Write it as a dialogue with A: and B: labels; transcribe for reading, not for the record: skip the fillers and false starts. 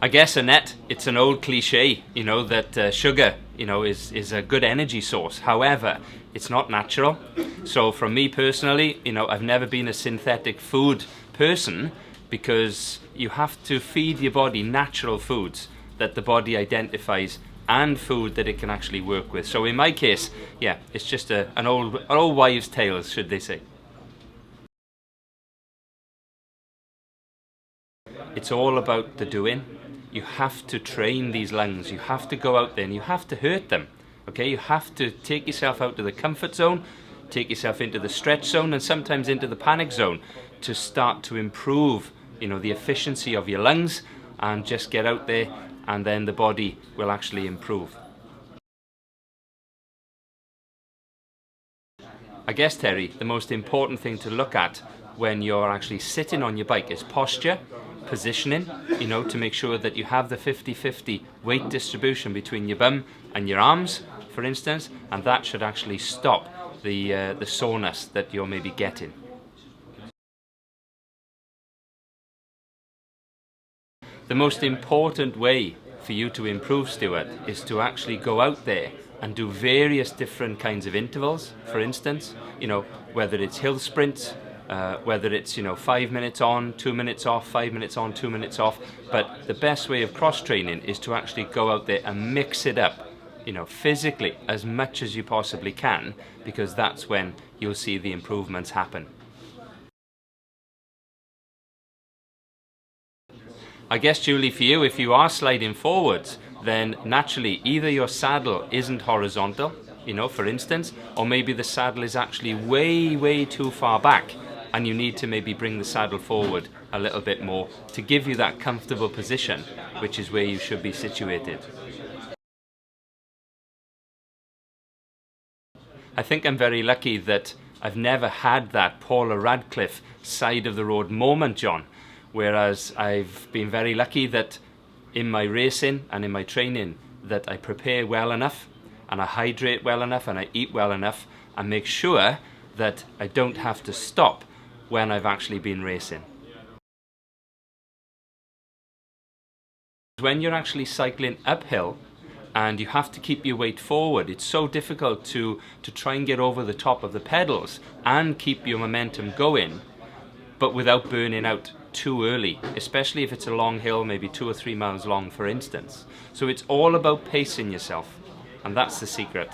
A: I guess, Annette, it's an old cliche, that sugar, is a good energy source. However, it's not natural. So for me personally, I've never been a synthetic food person, because you have to feed your body natural foods that the body identifies and food that it can actually work with. So in my case, yeah, it's just an old wives' tale, should they say. It's all about the doing. You have to train these lungs. You have to go out there and you have to hurt them. Okay, you have to take yourself out of the comfort zone, take yourself into the stretch zone, and sometimes into the panic zone to start to improve, the efficiency of your lungs, and just get out there, and then the body will actually improve. I guess, Terry, the most important thing to look at when you're actually sitting on your bike is posture, positioning, to make sure that you have the 50-50 weight distribution between your bum and your arms, for instance, and that should actually stop the soreness that you're maybe getting. The most important way for you to improve, Stuart, is to actually go out there and do various different kinds of intervals. For instance, whether it's hill sprints, whether it's 5 minutes on, 2 minutes off, 5 minutes on, 2 minutes off. But the best way of cross training is to actually go out there and mix it up, physically as much as you possibly can, because that's when you'll see the improvements happen. I guess, Julie, for you, if you are sliding forwards, then naturally either your saddle isn't horizontal, for instance, or maybe the saddle is actually way too far back, and you need to maybe bring the saddle forward a little bit more to give you that comfortable position, which is where you should be situated. I think I'm very lucky that I've never had that Paula Radcliffe side of the road moment, John. Whereas I've been very lucky that in my racing and in my training that I prepare well enough, and I hydrate well enough, and I eat well enough, and make sure that I don't have to stop when I've actually been racing. When you're actually cycling uphill and you have to keep your weight forward, it's so difficult to try and get over the top of the pedals and keep your momentum going, but without burning out too early, especially if it's a long hill, maybe 2 or 3 miles long, for instance. So it's all about pacing yourself, and that's the secret.